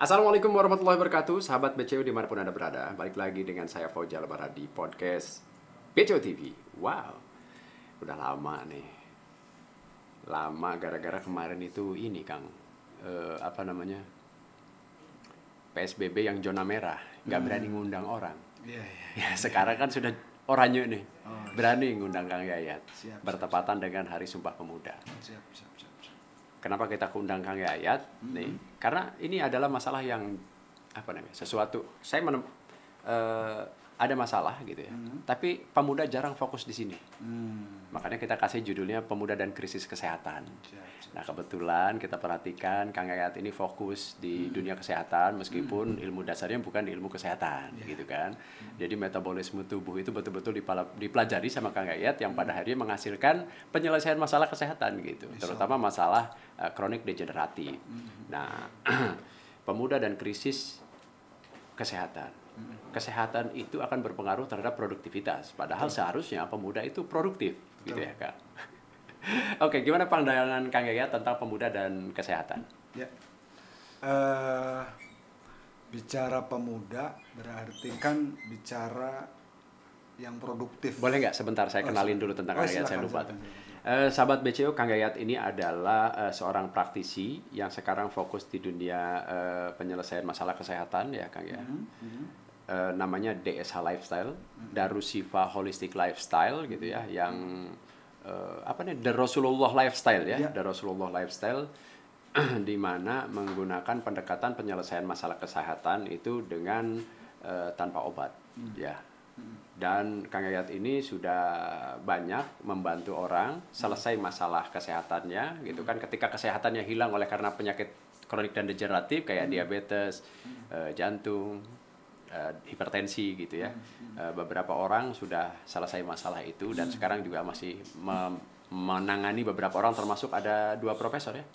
Assalamualaikum warahmatullahi wabarakatuh, sahabat BCO dimanapun Anda berada. Balik lagi dengan saya Faujal Barah di podcast BCO TV. Wow, udah lama nih. Lama gara-gara kemarin itu ini Kang, PSBB yang zona merah, nggak berani ngundang orang. Iya. Ya sekarang kan sudah oranye nih, Oh, berani ngundang Kang Yayat. Siap. Bertepatan dengan Hari Sumpah Pemuda. Siap. Kenapa kita undang Kang Yayat? Nih, karena ini adalah masalah yang sesuatu. Ada masalah gitu ya. Tapi pemuda jarang fokus di sini. Makanya kita kasih judulnya Pemuda dan Krisis Kesehatan. Siap. Nah, kebetulan kita perhatikan Kang Yayat ini fokus di dunia kesehatan meskipun ilmu dasarnya bukan ilmu kesehatan gitu kan. Jadi metabolisme tubuh itu betul-betul dipelajari sama Kang Yayat yang pada akhirnya menghasilkan penyelesaian masalah kesehatan gitu, terutama masalah kronik degeneratif. Nah, pemuda dan krisis kesehatan. Kesehatan itu akan berpengaruh terhadap produktivitas. Padahal seharusnya pemuda itu produktif, gitu ya Kak. Oke, gimana pandangan Kang Yayat tentang pemuda dan kesehatan? Ya. Bicara pemuda berarti kan bicara yang produktif. Boleh nggak sebentar saya kenalin dulu tentang Kang Yayat, saya lupa. Sahabat BCO, Kang Yayat ini adalah seorang praktisi yang sekarang fokus di dunia penyelesaian masalah kesehatan ya Kang ya. Namanya DSH Lifestyle, Darushifa Holistic Lifestyle gitu ya, yang The Rasulullah Lifestyle ya, The Rasulullah Lifestyle di mana menggunakan pendekatan penyelesaian masalah kesehatan itu dengan tanpa obat ya. Dan Kang Yayat ini sudah banyak membantu orang selesai masalah kesehatannya gitu kan, ketika kesehatannya hilang oleh karena penyakit kronik dan degeneratif kayak diabetes, jantung, hipertensi gitu ya. Beberapa orang sudah selesai masalah itu dan sekarang juga masih menangani beberapa orang, termasuk ada 2 profesor ya.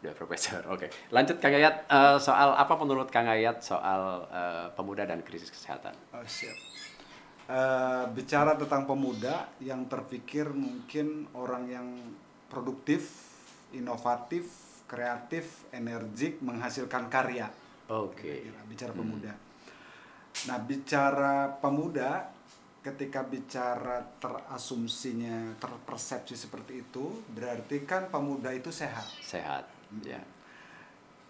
2 profesor. Oke. Lanjut Kang Yayat, soal apa menurut Kang Yayat soal pemuda dan krisis kesehatan? Oh, siap. Bicara tentang pemuda, yang terpikir mungkin orang yang produktif, inovatif, kreatif, energik, menghasilkan karya. Oke. Bicara pemuda. Nah, bicara pemuda, ketika bicara terasumsinya, terpersepsi seperti itu, berarti kan pemuda itu sehat. Sehat, ya.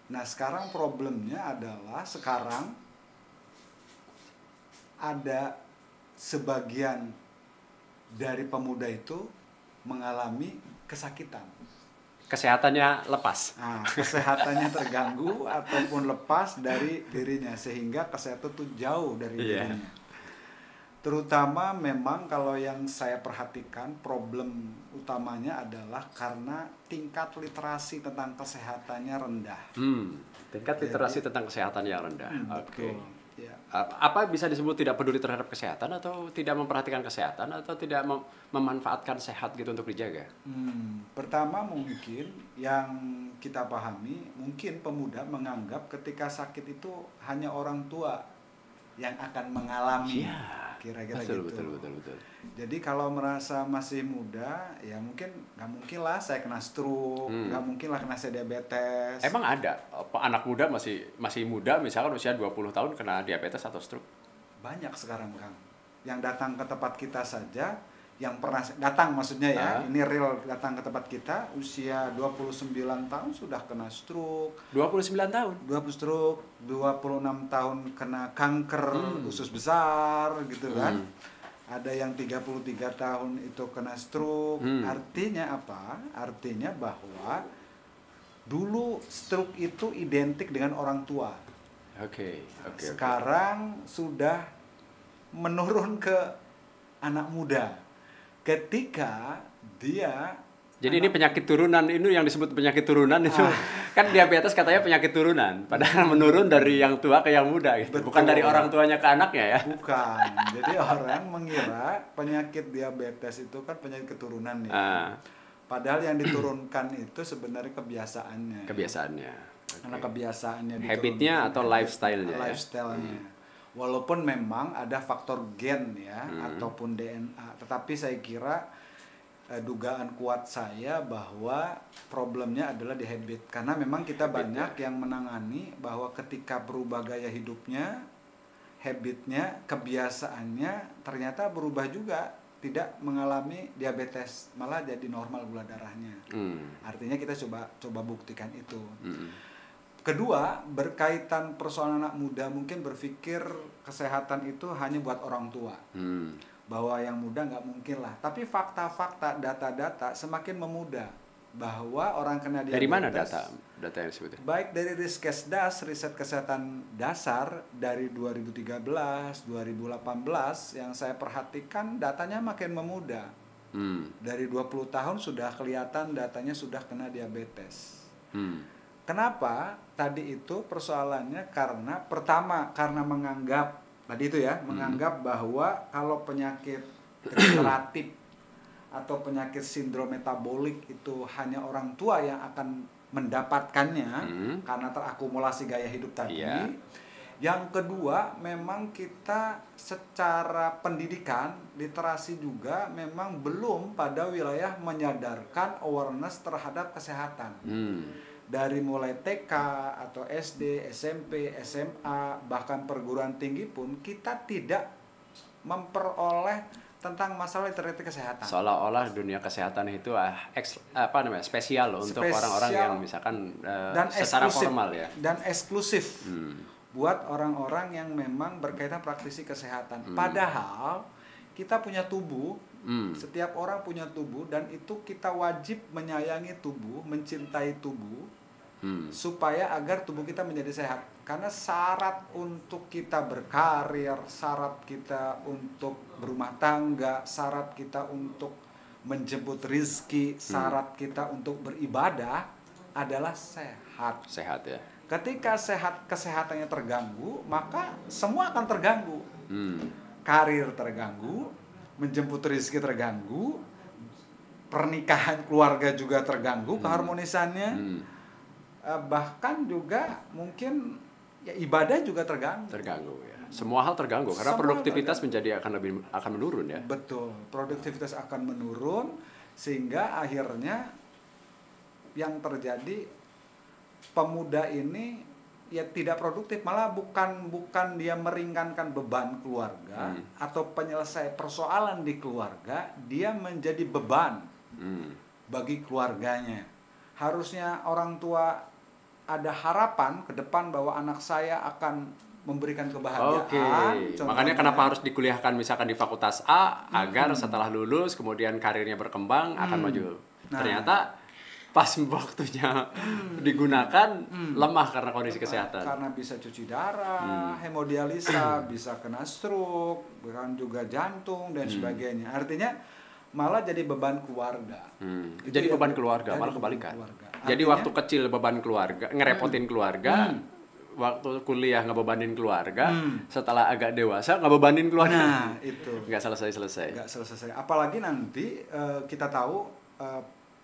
Nah, sekarang problemnya adalah sekarang ada sebagian dari pemuda itu mengalami kesakitan. Kesehatannya lepas. Nah, kesehatannya terganggu ataupun lepas dari dirinya, sehingga kesehatan itu jauh dari dirinya. Terutama memang kalau yang saya perhatikan, problem utamanya adalah karena tingkat literasi tentang kesehatannya rendah. Tingkat literasi tentang kesehatan yang rendah. Oke. Ya. Apa bisa disebut tidak peduli terhadap kesehatan, atau tidak memperhatikan kesehatan, atau tidak memanfaatkan sehat gitu untuk dijaga? Pertama mungkin yang kita pahami, mungkin pemuda menganggap ketika sakit itu hanya orang tua yang akan mengalami. Kira-kira gitu. Betul. Jadi kalau merasa masih muda, ya mungkin nggak mungkin lah saya kena stroke, nggak mungkin lah kena saya diabetes. Emang ada anak muda masih muda, misalkan usia 20 tahun kena diabetes atau stroke? Banyak sekarang Kang. Yang datang ke tempat kita saja, yang pernah datang maksudnya ya, ini real datang ke tempat kita, usia 29 tahun sudah kena stroke. 29 tahun? 20 stroke, 26 tahun kena kanker usus besar gitu kan. Ada yang 33 tahun itu kena stroke. Artinya apa? Artinya bahwa dulu stroke itu identik dengan orang tua. Oke. Sekarang sudah menurun ke anak muda. Ketika dia jadi ini penyakit turunan, ini yang disebut penyakit turunan itu kan diabetes katanya penyakit turunan, padahal menurun dari yang tua ke yang muda gitu. Bukan dari orang tuanya ke anaknya ya. Bukan. Jadi orang mengira penyakit diabetes itu kan penyakit keturunan ya. Padahal yang diturunkan itu sebenarnya kebiasaannya. Karena kebiasaannya diturunkan. Habitnya atau lifestyle-nya. Lifestyle-nya. Walaupun memang ada faktor gen ya, ataupun DNA, tetapi saya kira dugaan kuat saya bahwa problemnya adalah di habit, karena memang kita banyak yang menangani bahwa ketika berubah gaya hidupnya, habitnya, kebiasaannya ternyata berubah juga, tidak mengalami diabetes, malah jadi normal gula darahnya. Artinya kita coba buktikan itu. Kedua, berkaitan persoalan anak muda, mungkin berpikir kesehatan itu hanya buat orang tua. Bahwa yang muda nggak mungkin lah. Tapi fakta-fakta, data-data semakin memudah bahwa orang kena diabetes. Dari mana data yang disebutkan? Baik dari Riskesdas, riset kesehatan dasar dari 2013, 2018 yang saya perhatikan datanya makin memudah. Dari 20 tahun sudah kelihatan datanya sudah kena diabetes. Kenapa? Tadi itu persoalannya karena pertama karena menganggap tadi itu ya, menganggap bahwa kalau penyakit degeneratif atau penyakit sindrom metabolik itu hanya orang tua yang akan mendapatkannya karena terakumulasi gaya hidup tadi. Yang kedua, memang kita secara pendidikan, literasi juga memang belum pada wilayah menyadarkan awareness terhadap kesehatan. Dari mulai TK atau SD, SMP, SMA, bahkan perguruan tinggi pun kita tidak memperoleh tentang masalah literasi kesehatan. Seolah-olah dunia kesehatan itu spesial loh untuk orang-orang yang misalkan dan secara formal ya. Dan eksklusif buat orang-orang yang memang berkaitan praktisi kesehatan. Padahal kita punya tubuh, setiap orang punya tubuh, dan itu kita wajib menyayangi tubuh, mencintai tubuh, supaya agar tubuh kita menjadi sehat. Karena syarat untuk kita berkarir, syarat kita untuk berumah tangga, syarat kita untuk menjemput rizki, syarat kita untuk beribadah adalah sehat. Sehat ya. Ketika kesehatannya terganggu, maka semua akan terganggu. Karir terganggu, menjemput rizki terganggu, pernikahan keluarga juga terganggu, keharmonisannya. Bahkan juga mungkin ya ibadah juga terganggu ya. Semua hal terganggu karena produktivitas akan menurun ya. Betul, produktivitas akan menurun sehingga akhirnya yang terjadi pemuda ini ya tidak produktif, malah bukan dia meringankan beban keluarga atau penyelesai persoalan di keluarga, dia menjadi beban bagi keluarganya. Harusnya orang tua ada harapan ke depan bahwa anak saya akan memberikan kebahagiaan. Makanya kenapa harus dikuliahkan misalkan di fakultas A agar setelah lulus kemudian karirnya berkembang akan maju. Ternyata pas waktunya digunakan lemah karena kondisi kesehatan. Karena bisa cuci darah, hemodialisa, bisa kena stroke, bahkan juga jantung dan sebagainya. Artinya malah jadi beban keluarga. Jadi beban keluarga, malah kebalikan. Jadi waktu kecil beban keluarga, ngerepotin keluarga, waktu kuliah ngebebanin keluarga, setelah agak dewasa ngebebanin keluarga. Nah, itu. Nggak selesai-selesai. Nggak selesai. Apalagi nanti kita tahu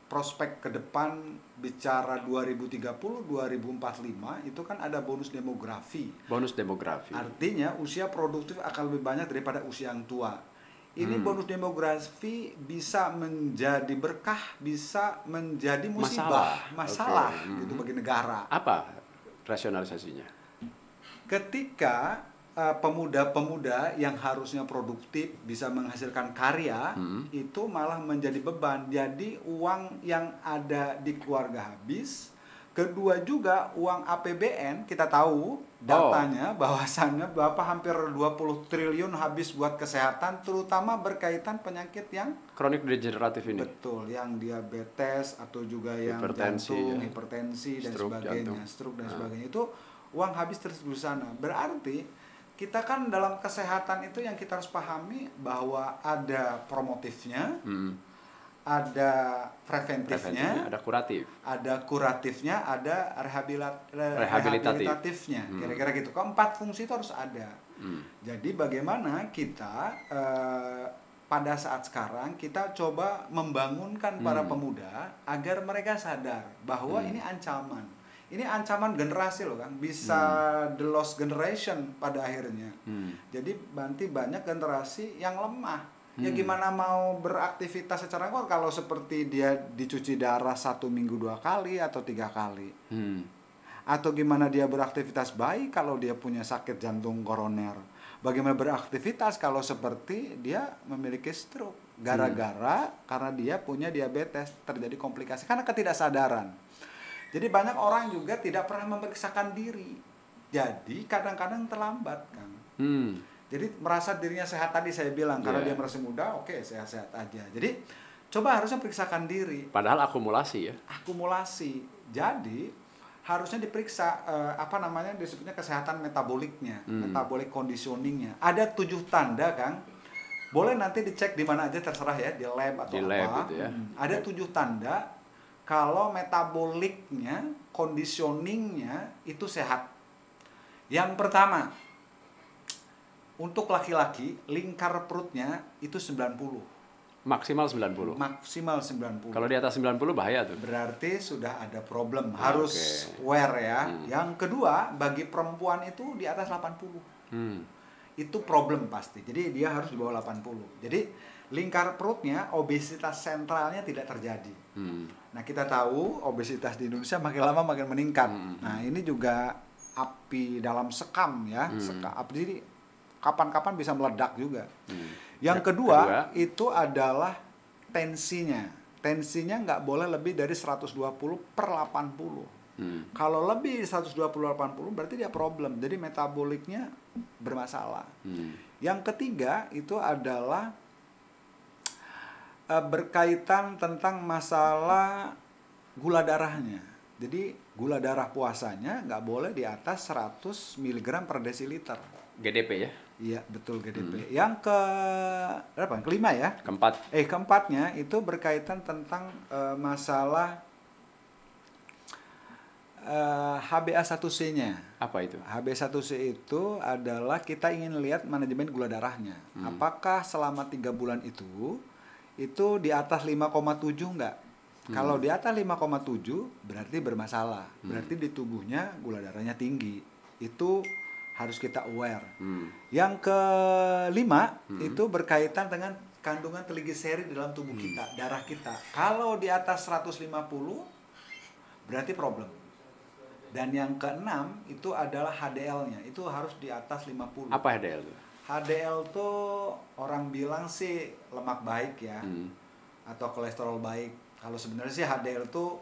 prospek ke depan bicara 2030-2045 itu kan ada bonus demografi. Bonus demografi. Artinya usia produktif akan lebih banyak daripada usia yang tua. Ini bonus demografi bisa menjadi berkah, bisa menjadi musibah, masalah gitu bagi negara. Apa rasionalisasinya? Ketika pemuda-pemuda yang harusnya produktif bisa menghasilkan karya itu malah menjadi beban. Jadi uang yang ada di keluarga habis. Kedua juga uang APBN kita tahu datanya bahwasannya hampir 20 triliun habis buat kesehatan, terutama berkaitan penyakit yang kronik degeneratif ini. Betul, yang diabetes atau juga yang jantung, hipertensi dan sebagainya, stroke dan sebagainya. Itu uang habis terus di sana. Berarti kita kan dalam kesehatan itu yang kita harus pahami bahwa ada promotifnya, ada preventifnya, ada kuratifnya, ada rehabilitatifnya, kira-kira gitu. Keempat fungsi itu harus ada. Jadi bagaimana kita pada saat sekarang kita coba membangunkan para pemuda agar mereka sadar bahwa ini ancaman. Ini ancaman generasi loh kan, bisa the lost generation pada akhirnya. Jadi nanti banyak generasi yang lemah. Ya gimana mau beraktivitas secara normal kalau seperti dia dicuci darah 1 minggu 2 kali atau 3 kali. Atau gimana dia beraktivitas baik kalau dia punya sakit jantung koroner. Bagaimana beraktivitas kalau seperti dia memiliki stroke. Gara-gara karena dia punya diabetes terjadi komplikasi. Karena ketidaksadaran. Jadi banyak orang juga tidak pernah memeriksakan diri. Jadi kadang-kadang terlambat, Kang. Jadi merasa dirinya sehat tadi saya bilang. Karena dia merasa muda, oke, sehat-sehat aja. Jadi coba harusnya periksakan diri. Padahal akumulasi ya. Akumulasi. Jadi harusnya diperiksa disebutnya kesehatan metaboliknya, metabolic conditioningnya. Ada 7 tanda, Kang. Boleh nanti dicek di mana aja terserah ya, di lab atau di lab gitu ya. Ada 7 tanda kalau metaboliknya, conditioningnya itu sehat. Yang pertama, untuk laki-laki lingkar perutnya itu 90. Maksimal 90. Maksimal 90. Kalau di atas 90 bahaya tuh. Berarti sudah ada problem, harus aware ya. Yang kedua, bagi perempuan itu di atas 80. Itu problem pasti. Jadi dia harus di bawah 80. Jadi lingkar perutnya, obesitas sentralnya tidak terjadi. Nah, kita tahu obesitas di Indonesia makin lama makin meningkat. Nah, ini juga api dalam sekam ya. Jadi kapan-kapan bisa meledak juga. Yang kedua itu adalah tensinya. Tensinya nggak boleh lebih dari 120/80. Kalau lebih 120/80 berarti dia problem. Jadi metaboliknya bermasalah. Yang ketiga itu adalah berkaitan tentang masalah gula darahnya. Jadi gula darah puasanya nggak boleh di atas 100 mg per desiliter. GDP ya? Iya, betul GDP. Yang kelima ya? Keempatnya itu berkaitan tentang masalah HbA1c-nya. Apa itu? HbA1c itu adalah kita ingin lihat manajemen gula darahnya. Apakah selama 3 bulan itu di atas 5,7 enggak? Kalau di atas 5,7 berarti bermasalah. Berarti di tubuhnya gula darahnya tinggi. Itu harus kita aware. Yang kelima itu berkaitan dengan kandungan trigliserid dalam tubuh kita, darah kita. Kalau di atas 150 berarti problem. Dan yang keenam itu adalah HDL-nya. Itu harus di atas 50. Apa HDL itu? HDL tuh orang bilang sih lemak baik ya. Atau kolesterol baik. Kalau sebenarnya sih HDL tuh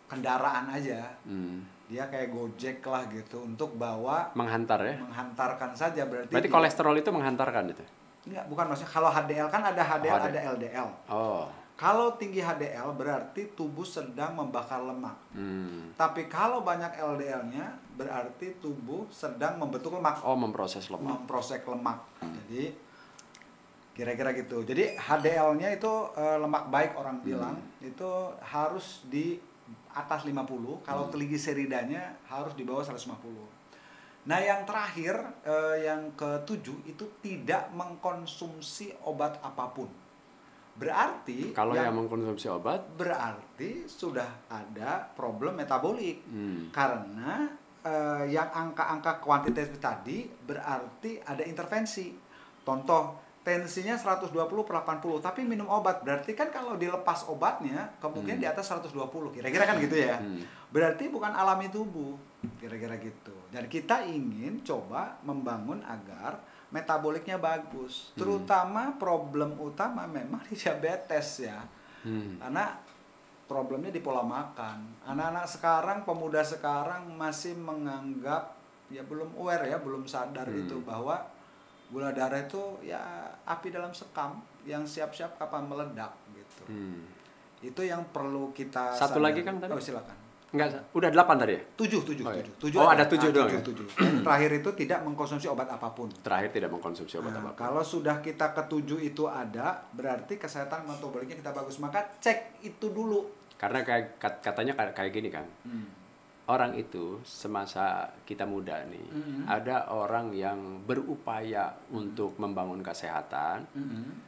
kendaraan aja. Dia kayak Gojek lah gitu untuk bawa menghantarkan saja berarti kolesterol itu menghantarkan itu? Enggak, bukan maksudnya kalau HDL kan ada HDL ada LDL. Kalau tinggi HDL berarti tubuh sedang membakar lemak. Tapi kalau banyak LDL-nya berarti tubuh sedang membentuk lemak. Memproses lemak. Jadi kira-kira gitu. Jadi HDL-nya itu lemak baik orang bilang itu harus di atas 50, kalau trigliseridanya harus di bawah 150. Nah, yang terakhir, yang ketujuh itu tidak mengkonsumsi obat apapun. Berarti kalau yang mengkonsumsi obat berarti sudah ada problem metabolik. Karena yang angka-angka kuantitatif tadi berarti ada intervensi. Contoh, tensinya 120/80, tapi minum obat. Berarti kan kalau dilepas obatnya, kemungkinan di atas 120. Kira-kira kan gitu ya. Berarti bukan alami tubuh. Kira-kira gitu. Dan kita ingin coba membangun agar metaboliknya bagus. Terutama problem utama memang di diabetes ya. Karena problemnya di pola makan. Anak-anak sekarang, pemuda sekarang masih menganggap, ya belum aware ya, belum sadar itu bahwa gula darah itu ya api dalam sekam yang siap-siap kapan meledak gitu. Itu yang perlu kita satu sadari. Lagi Kang tadi? Silakan. Enggak, udah 8 tadi ya? 7. Ada 7 doang. 7. Terakhir itu tidak mengkonsumsi obat apapun. Apapun. Kalau sudah kita ke-7 itu ada, berarti kesehatan metaboliknya kita bagus. Maka cek itu dulu. Karena katanya kayak gini kan. Orang itu semasa kita muda nih, ada orang yang berupaya untuk membangun kesehatan,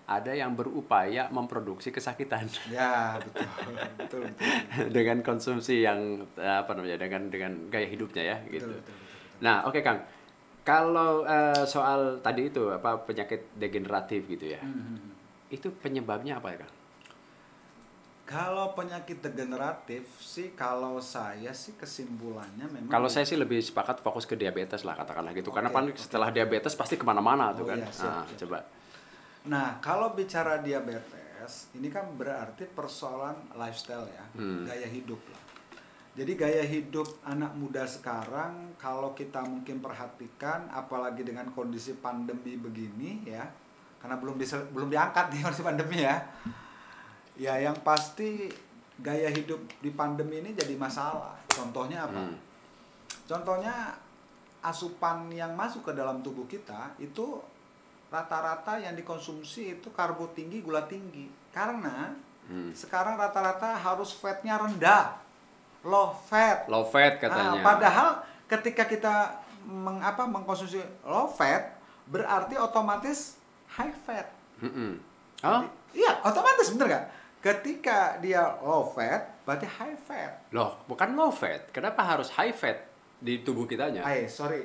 ada yang berupaya memproduksi kesakitan. Ya, betul. Dengan konsumsi yang dengan gaya hidupnya ya gitu. Betul. Nah, oke Kang. Kalau soal tadi itu apa penyakit degeneratif gitu ya, itu penyebabnya apa ya Kang? Kalau penyakit degeneratif sih, kalau saya sih kesimpulannya memang. Kalau saya sih lebih sepakat fokus ke diabetes lah katakanlah gitu, karena Oke, setelah diabetes pasti kemana-mana tuh kan. iya, siap, siap. Coba. Nah, kalau bicara diabetes, ini kan berarti persoalan lifestyle ya, gaya hidup lah. Jadi gaya hidup anak muda sekarang, kalau kita mungkin perhatikan, apalagi dengan kondisi pandemi begini ya, karena belum diangkat nih kondisi pandemi ya. Ya yang pasti gaya hidup di pandemi ini jadi masalah. Contohnya apa? Contohnya asupan yang masuk ke dalam tubuh kita itu rata-rata yang dikonsumsi itu karbo tinggi, gula tinggi. Karena sekarang rata-rata harus fatnya rendah, low fat. Low fat katanya. Padahal ketika kita mengkonsumsi low fat berarti otomatis high fat. Oh? Iya, otomatis bener gak? Ketika dia low fat berarti high fat. Loh, bukan low fat. Kenapa harus high fat di tubuh kitanya? Sorry.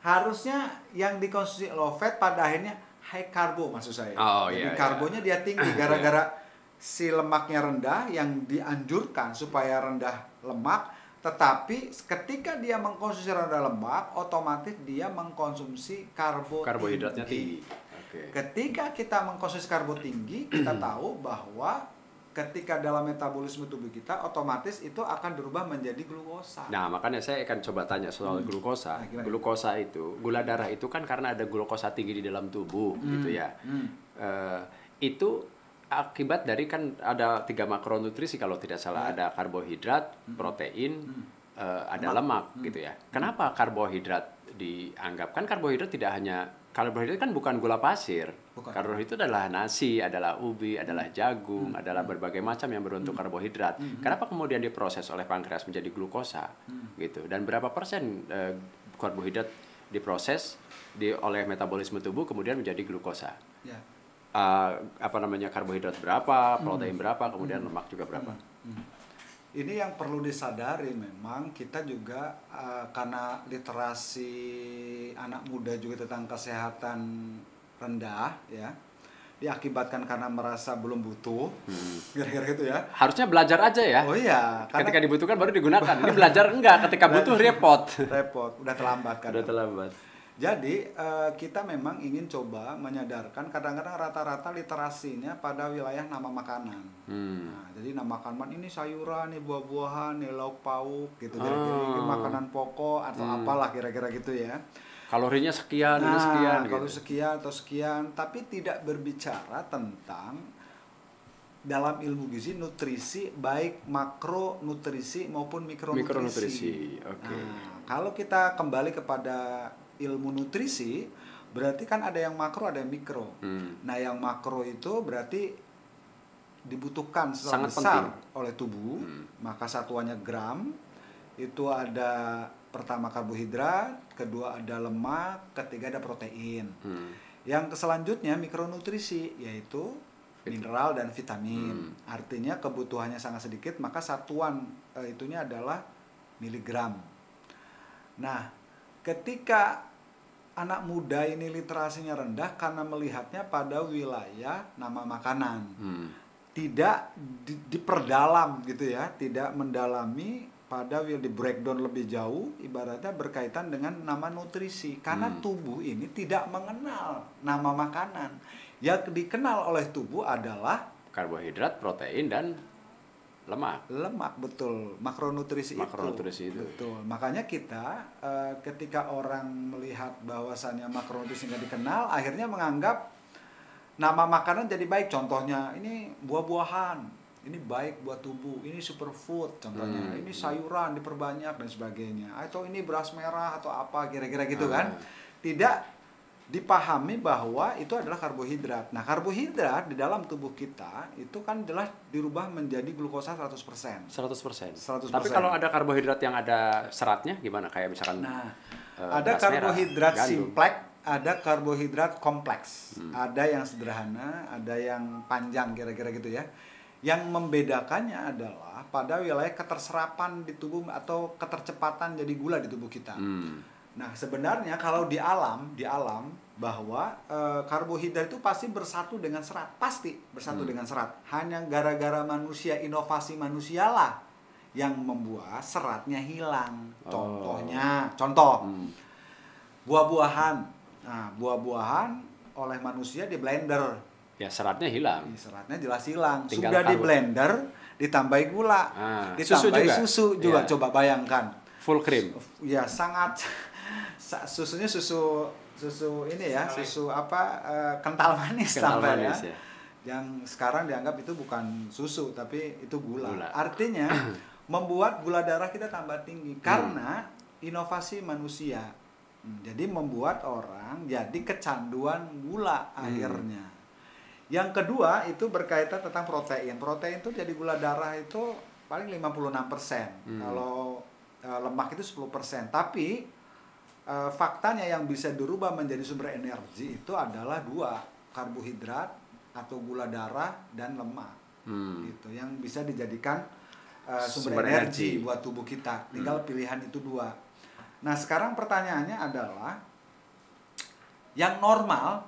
Harusnya yang dikonsumsi low fat pada akhirnya high carbo maksud saya. Jadi karbonya dia tinggi gara-gara si lemaknya rendah yang dianjurkan supaya rendah lemak, tetapi ketika dia mengkonsumsi rendah lemak, otomatis dia mengkonsumsi karbohidratnya tinggi. Ketika kita mengkonsumsi karbo tinggi, kita tahu bahwa ketika dalam metabolisme tubuh kita, otomatis itu akan berubah menjadi glukosa. Nah, makanya saya akan coba tanya soal glukosa. Glukosa itu, gula darah itu kan karena ada glukosa tinggi di dalam tubuh, gitu ya. Itu akibat dari kan ada 3 makronutrisi kalau tidak salah, ada karbohidrat, protein, ada lemak, gitu ya. Kenapa karbohidrat dianggap? Kan karbohidrat tidak hanya karbohidrat kan bukan gula pasir. Karbohidrat itu adalah nasi, adalah ubi, adalah jagung, adalah berbagai macam yang berbentuk karbohidrat. Kenapa kemudian diproses oleh pankreas menjadi glukosa, gitu? Dan berapa persen karbohidrat diproses oleh metabolisme tubuh kemudian menjadi glukosa? Ya. Karbohidrat berapa, protein berapa, kemudian lemak juga berapa? Ini yang perlu disadari, memang kita juga karena literasi anak muda juga tentang kesehatan rendah ya, diakibatkan karena merasa belum butuh, kira-kira gitu ya. Harusnya belajar aja ya. Oh iya, ketika dibutuhkan baru digunakan. Ini belajar enggak, ketika butuh repot. Udah terlambat kan. Udah terlambat. Jadi kita memang ingin coba menyadarkan, kadang-kadang rata-rata literasinya pada wilayah nama makanan. Nah, jadi nama makanan ini sayuran, ini buah-buahan, ini lauk pauk gitu, kira-kira makanan pokok atau apalah kira-kira gitu ya. Kalorinya sekian, ini sekian kalau gitu. sekian atau sekian, tapi tidak berbicara tentang dalam ilmu gizi nutrisi baik makronutrisi maupun mikronutrisi. Oke. Nah, kalau kita kembali kepada ilmu nutrisi, berarti kan ada yang makro, ada yang mikro. Nah, yang makro itu berarti dibutuhkan sangat besar oleh tubuh, maka satuannya gram. Itu ada pertama karbohidrat, kedua ada lemak, ketiga ada protein. Yang selanjutnya mikronutrisi, yaitu mineral dan vitamin. Artinya kebutuhannya sangat sedikit, maka satuan itunya adalah miligram. Nah, ketika anak muda ini literasinya rendah karena melihatnya pada wilayah nama makanan, tidak diperdalam gitu ya, tidak mendalami pada di breakdown lebih jauh, ibaratnya berkaitan dengan nama nutrisi, karena tubuh ini tidak mengenal nama makanan. Yang dikenal oleh tubuh adalah karbohidrat, protein, dan lemak, betul, makronutrisi itu. Betul. Makanya kita ketika orang melihat bahwasannya makronutrisi nggak dikenal, akhirnya menganggap nama makanan jadi baik. Contohnya ini buah-buahan, ini baik buat tubuh, ini superfood contohnya, ini sayuran diperbanyak dan sebagainya, atau ini beras merah atau apa kira-kira gitu kan. Tidak dipahami bahwa itu adalah karbohidrat. Nah, karbohidrat di dalam tubuh kita itu kan jelas dirubah menjadi glukosa 100%. 100%. Tapi kalau ada karbohidrat yang ada seratnya gimana? Kayak misalkan ada karbohidrat simpleks, ada karbohidrat kompleks. Ada yang sederhana, ada yang panjang kira-kira gitu ya. Yang membedakannya adalah pada wilayah keterserapan di tubuh atau ketercepatan jadi gula di tubuh kita. Nah, sebenarnya kalau di alam bahwa karbohidrat itu pasti bersatu dengan serat, pasti bersatu dengan serat. Hanya gara-gara manusia, inovasi manusialah yang membuat seratnya hilang. Contoh, buah-buahan. Nah, buah-buahan oleh manusia di blender. Ya, seratnya hilang. Seratnya jelas hilang. Tinggal Sudah di blender, ditambahi gula, ditambahi susu juga. Coba bayangkan. Full cream. Ya, sangat. Susunya susu ini ya, susu kental manis ya. Yang sekarang dianggap itu bukan susu tapi itu gula. Artinya membuat gula darah kita tambah tinggi karena inovasi manusia. Jadi membuat orang jadi kecanduan gula akhirnya. Yang kedua itu berkaitan tentang protein. Protein itu jadi gula darah itu paling 56%. Kalau lemak itu 10%. Tapi faktanya yang bisa dirubah menjadi sumber energi itu adalah 2, karbohidrat atau gula darah dan lemak. Gitu, yang bisa dijadikan sumber energi buat tubuh kita. Tinggal pilihan itu 2. Nah, sekarang pertanyaannya adalah yang normal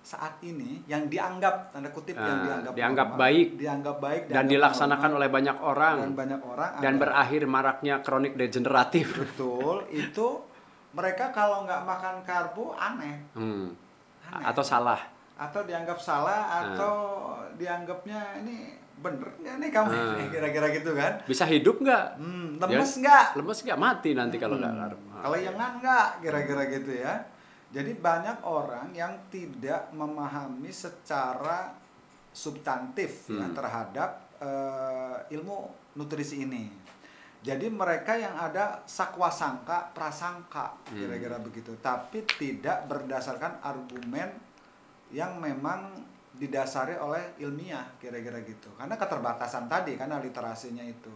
saat ini, yang dianggap tanda kutip yang dianggap normal, baik dan dilaksanakan oleh banyak orang dan berakhir maraknya kronik degeneratif. Betul, itu mereka kalau nggak makan karbo aneh. Atau salah. Atau dianggap salah, atau dianggapnya ini bener nggak nih kamu, kira-kira gitu kan. Bisa hidup nggak? Lemes nggak? Lemes nggak, mati nanti kalau nggak karbo. Kalau nggak, kira-kira gitu ya. Jadi banyak orang yang tidak memahami secara substantif ya, terhadap ilmu nutrisi ini. Jadi mereka yang ada sakwasangka, prasangka, kira-kira begitu. Tapi tidak berdasarkan argumen yang memang didasari oleh ilmiah, kira-kira gitu. Karena keterbatasan tadi, karena literasinya itu.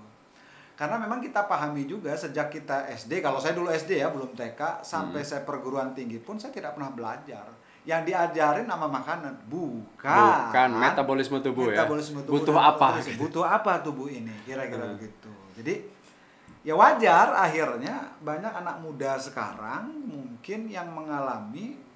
Karena memang kita pahami juga sejak kita SD, kalau saya dulu SD ya, belum TK, sampai saya perguruan tinggi pun saya tidak pernah belajar. Yang diajarin nama makanan, bukan metabolisme tubuh ya. Butuh apa? Butuh apa tubuh ini, kira-kira begitu. Jadi ya wajar akhirnya banyak anak muda sekarang mungkin yang mengalami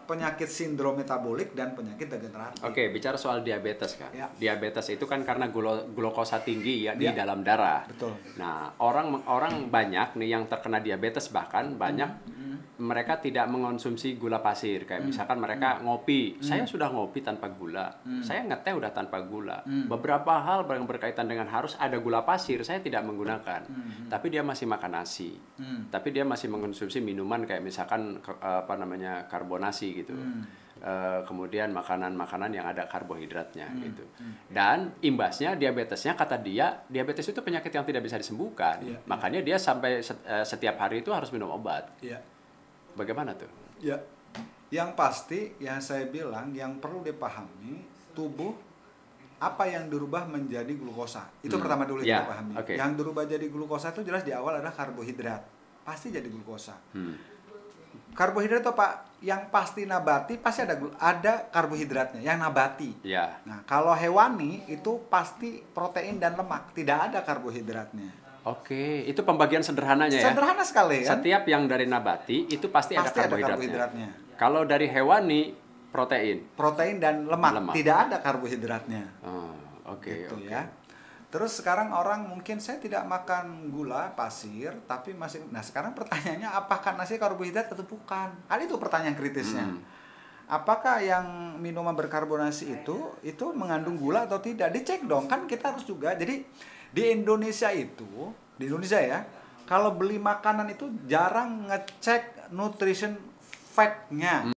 penyakit sindrom metabolik dan penyakit degeneratif. Oke, bicara soal diabetes kan. Ya. Diabetes itu kan karena glukosa tinggi ya di dalam darah. Betul. Nah, orang banyak nih yang terkena diabetes, bahkan banyak mereka tidak mengonsumsi gula pasir. Kayak misalkan mereka ngopi. Saya sudah ngopi tanpa gula. Saya ngeteh udah tanpa gula. Beberapa hal yang berkaitan dengan harus ada gula pasir saya tidak menggunakan. Tapi dia masih makan nasi. Tapi dia masih mengonsumsi minuman kayak misalkan karbonasi gitu. Kemudian makanan-makanan yang ada karbohidratnya gitu. Dan imbasnya diabetesnya, kata dia, diabetes itu penyakit yang tidak bisa disembuhkan. Makanya dia sampai setiap hari itu harus minum obat. Bagaimana tuh? Ya, yang pasti yang saya bilang yang perlu dipahami, tubuh apa yang dirubah menjadi glukosa. Itu pertama dulu kita pahami. Yang dirubah jadi glukosa itu jelas di awal adalah karbohidrat. Pasti jadi glukosa. Karbohidrat itu apa? Yang pasti nabati pasti ada karbohidratnya, yang nabati. Nah, kalau hewani itu pasti protein dan lemak, tidak ada karbohidratnya. Oke, itu pembagian sederhananya ya. Sederhana sekali kan? Setiap yang dari nabati itu pasti ada karbohidratnya. Kalau dari hewani protein dan lemak. Tidak ada karbohidratnya. Oke. Ya. Terus sekarang orang mungkin saya tidak makan gula pasir, tapi masih. Nah sekarang pertanyaannya apakah nasi karbohidrat atau bukan? Itu pertanyaan kritisnya. Apakah yang minuman berkarbonasi itu mengandung gula atau tidak? Dicek dong, kan kita harus juga. Jadi di Indonesia ya, kalau beli makanan itu jarang ngecek nutrition fact-nya.